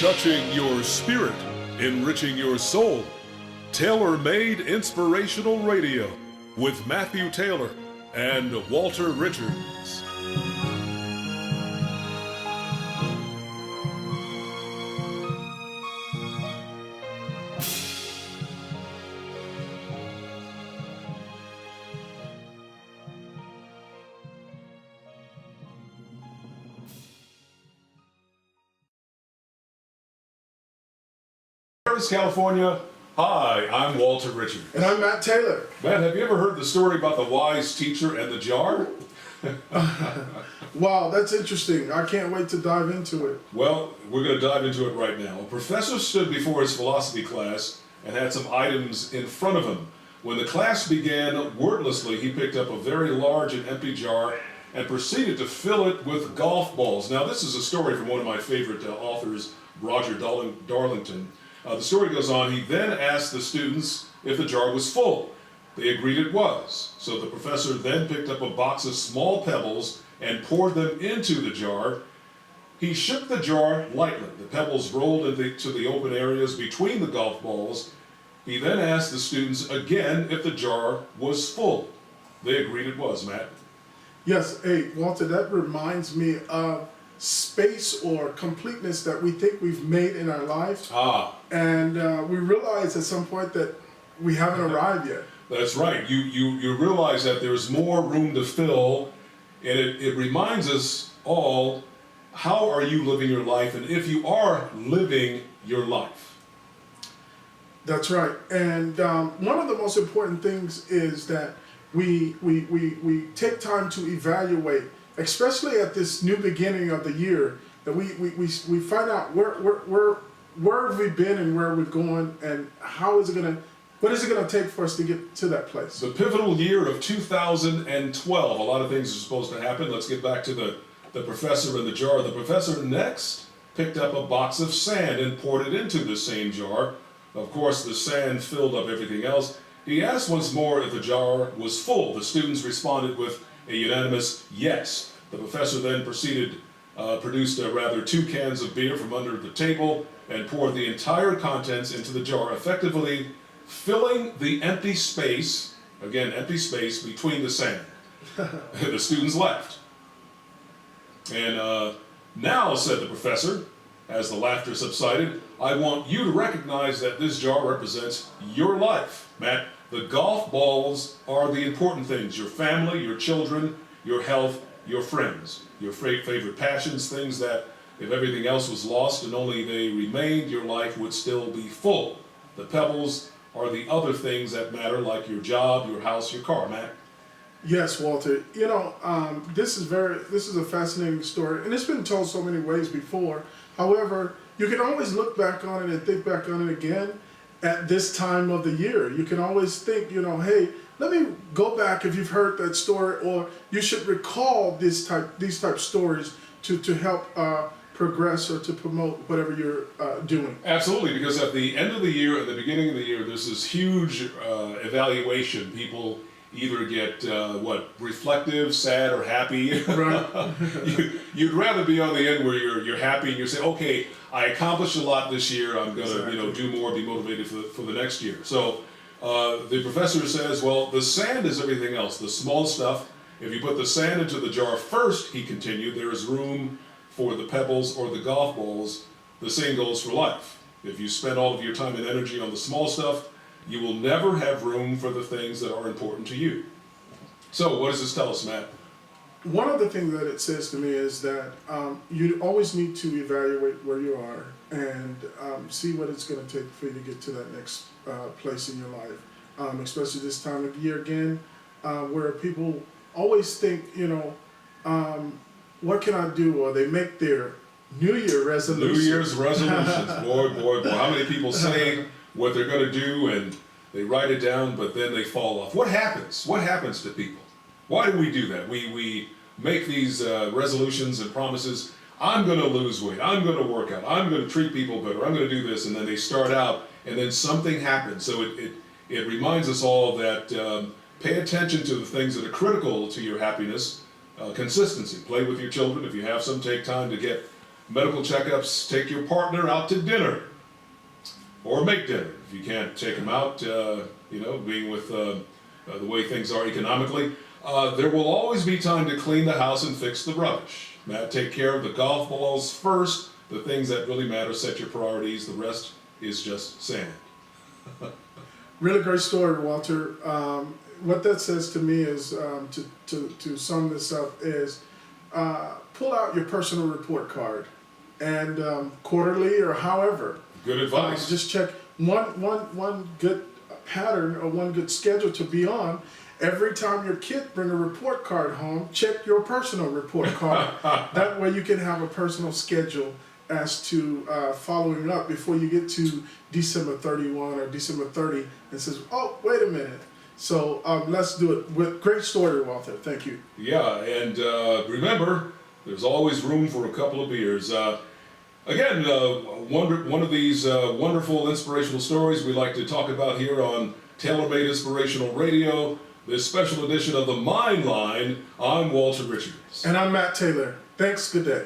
touching your spirit, enriching your soul. Tailor-made inspirational radio with Matthew Taylor and Walter Richards. California. Hi, I'm Walter Richards. And I'm Matt Taylor. Matt, have you ever heard the story about the wise teacher and the jar? Wow, that's interesting. I can't wait to dive into it. Well, we're going to dive into it right now. A professor stood before his philosophy class and had some items in front of him. When the class began, wordlessly, he picked up a very large and empty jar and proceeded to fill it with golf balls. Now, this is a story from one of my favorite authors, Roger Darlington. The story goes on, he then asked the students if the jar was full. They agreed it was. So the professor then picked up a box of small pebbles and poured them into the jar. He shook the jar lightly. The pebbles rolled into the open areas between the golf balls. He then asked the students again if the jar was full. They agreed it was, Matt. Yes, hey, Walter, that reminds me of space or completeness that we think we've made in our life. And we realize at some point that we haven't arrived yet. That's right. You realize that there's more room to fill, and it reminds us all, how are you living your life, and if you are living your life. That's right. And one of the most important things is that we take time to evaluate, especially at this new beginning of the year, that we find out where have we been and where we're going, and what is it gonna take for us to get to that place? The pivotal year of 2012. A lot of things are supposed to happen. Let's get back to the professor in the jar. The professor next picked up a box of sand and poured it into the same jar. Of course, the sand filled up everything else. He asked once more if the jar was full. The students responded with a unanimous yes. The professor then produced two cans of beer from under the table and poured the entire contents into the jar, effectively filling the empty space between the sand. The students left. And now, said the professor, as the laughter subsided, I want you to recognize that this jar represents your life. Matt, the golf balls are the important things. Your family, your children, your health, your friends, your favorite passions, things that if everything else was lost and only they remained, your life would still be full. The pebbles are the other things that matter, like your job, your house, your car, Matt. Yes, Walter. You know, this is a fascinating story, and it's been told so many ways before. However, you can always look back on it and think back on it again at this time of the year. You can always think, hey, let me go back if you've heard that story, or you should recall these type stories to help progress or to promote whatever you're doing. Absolutely, because at the end of the year, at the beginning of the year, there's this huge evaluation. People either get reflective, sad, or happy. Right. You'd rather be on the end where you're happy and you say, okay, I accomplished a lot this year. I'm gonna do more, be motivated for the next year. So the professor says, well, the sand is everything else, the small stuff. If you put the sand into the jar first, he continued, there is room for the pebbles or the golf balls. The same goes for life. If you spend all of your time and energy on the small stuff, you will never have room for the things that are important to you. So what does this tell us, Matt? One of the things that it says to me is that you always need to evaluate where you are and see what it's going to take for you to get to that next place in your life, especially this time of year again, where people always think, what can I do? Or they make their New Year resolutions. New Year's resolutions. Boy. How many people say what they're going to do and they write it down, but then they fall off? What happens? What happens to people? Why do we do that? We make these resolutions and promises. I'm going to lose weight. I'm going to work out. I'm going to treat people better. I'm going to do this. And then they start out and then something happens. So it reminds us all that pay attention to the things that are critical to your happiness. Consistency. Play with your children. If you have some, take time to get medical checkups, take your partner out to dinner or make dinner. If you can't take them out, being with the way things are economically, there will always be time to clean the house and fix the rubbish. Matt, take care of the golf balls first, the things that really matter, set your priorities, the rest is just sand. Really great story, Walter. What that says to me is, to sum this up, is pull out your personal report card and quarterly or however. Good advice. Just check one good pattern or one good schedule to be on. Every time your kid bring a report card home, check your personal report card. That way you can have a personal schedule as to following up before you get to December 31 or December 30 and says, oh, wait a minute. So let's do it. With great story, Walter. Thank you. Yeah, and remember, there's always room for a couple of beers. Again, one of these wonderful inspirational stories we like to talk about here on Tailor-Made Inspirational Radio, this special edition of the Mind Line. I'm Walter Richards. And I'm Matt Taylor. Thanks. Good day.